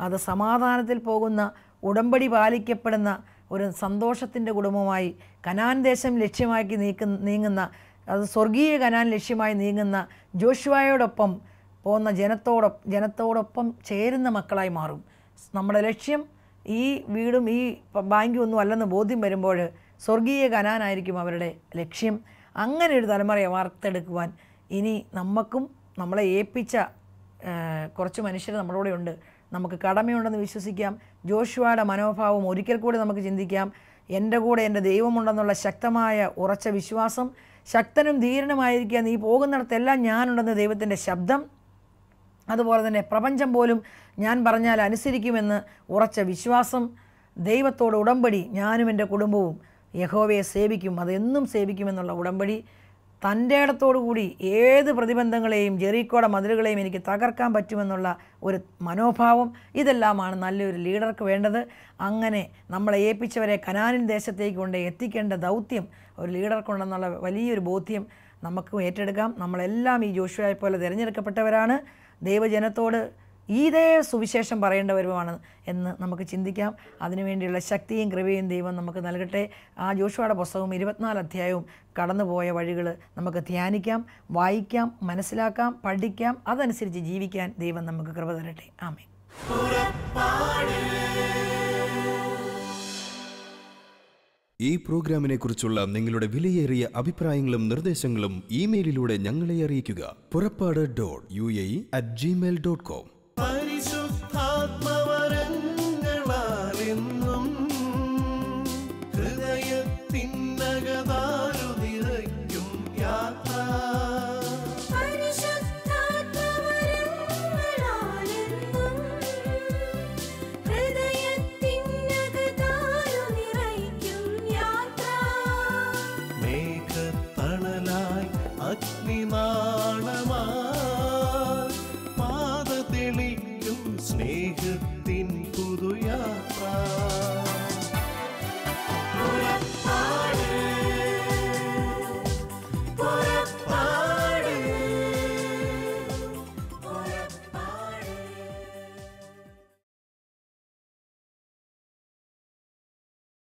അത് സമാധാനത്തിൽ പോകുന്ന, ഉടമ്പടി പാലിക്കപ്പെടുന്ന ഒരു സന്തോഷത്തിൻ്റെ കുടുംബമായി കനാൻ ദേശം ലക്ഷ്യമാക്കി നീങ്ങുന്ന, അത് സ്വർഗീയ കനാൻ ലക്ഷ്യമായി നീങ്ങുന്ന ജോഷുവയോടൊപ്പം പോകുന്ന ജനത്തോടൊപ്പം ചേരുന്ന മക്കളായി മാറും. നമ്മുടെ ലക്ഷ്യം ഈ വീടും ഈ ബാങ്കും ഒന്നും അല്ലെന്ന് ബോധ്യം വരുമ്പോൾ സ്വർഗീയ കനാനായിരിക്കും അവരുടെ ലക്ഷ്യം. അങ്ങനെ ഒരു തലമുറയെ വാർത്തെടുക്കുവാൻ ഇനി നമുക്കും നമ്മളെ ഏൽപ്പിച്ച കുറച്ച് മനുഷ്യർ നമ്മളോടെ ഉണ്ട്. നമുക്ക് കടമയുണ്ടെന്ന് വിശ്വസിക്കാം. ജോഷുവയുടെ മനോഭാവം ഒരിക്കൽ കൂടി നമുക്ക് ചിന്തിക്കാം. എൻ്റെ കൂടെ എൻ്റെ ദൈവമുണ്ടെന്നുള്ള ശക്തമായ ഉറച്ച വിശ്വാസം, ശക്തനും ധീരനുമായിരിക്കുക, നീ പോകുന്നിടത്തെല്ലാം ഞാനുണ്ടെന്ന് ദൈവത്തിൻ്റെ ശബ്ദം, അതുപോലെ തന്നെ പ്രപഞ്ചം പോലും ഞാൻ പറഞ്ഞാൽ അനുസരിക്കുമെന്ന് ഉറച്ച വിശ്വാസം, ദൈവത്തോട് ഉടമ്പടി, ഞാനും എൻ്റെ കുടുംബവും യഹോവയെ സേവിക്കും, അതെന്നും സേവിക്കുമെന്നുള്ള ഉടമ്പടി, തൻ്റെ ഇടത്തോടു കൂടി ഏത് പ്രതിബന്ധങ്ങളെയും ജെറീക്കോയുടെ മതിലുകളെയും എനിക്ക് തകർക്കാൻ പറ്റുമെന്നുള്ള ഒരു മനോഭാവം, ഇതെല്ലാമാണ് നല്ലൊരു ലീഡർക്ക് വേണ്ടത്. അങ്ങനെ നമ്മളെ ഏൽപ്പിച്ചവരെ കനാനിൻ ദേശത്തേക്ക് കൊണ്ട് എത്തിക്കേണ്ട ദൗത്യം ഒരു ലീഡർക്കുണ്ടെന്നുള്ള വലിയൊരു ബോധ്യം നമുക്കും ഏറ്റെടുക്കാം. നമ്മളെല്ലാം ഈ ജോഷുവയെ പോലെ തിരഞ്ഞെടുക്കപ്പെട്ടവരാണ്. ദൈവജനത്തോട് ഇതേ സുവിശേഷം പറയേണ്ടവരുമാണ് എന്ന് നമുക്ക് ചിന്തിക്കാം. അതിനുവേണ്ടിയുള്ള ശക്തിയും കൃപയും ദൈവം നമുക്ക് നൽകട്ടെ. ആ ജോഷുവയുടെ പുസ്തകവും 24 അധ്യായവും കടന്നുപോയ വഴികൾ നമുക്ക് ധ്യാനിക്കാം, വായിക്കാം, മനസ്സിലാക്കാം, പഠിക്കാം, അതനുസരിച്ച് ജീവിക്കാൻ ദൈവം നമുക്ക് കൃപ തരട്ടെ. ആമേൻ. ഈ പ്രോഗ്രാമിനെ കുറിച്ചുള്ള നിങ്ങളുടെ വിലയേറിയ അഭിപ്രായങ്ങളും നിർദ്ദേശങ്ങളും ഇമെയിലിലൂടെ ഞങ്ങളെ അറിയിക്കുക. purappadu.uae@gmail.com. പരിശുദ്ധാത്മവരങ്ങളാലെന്നും ഹൃദയത്തിനകതാരു നിറയ്ക്കും യാത്ര. മേഘത്തണലായി അഗ്നിനാ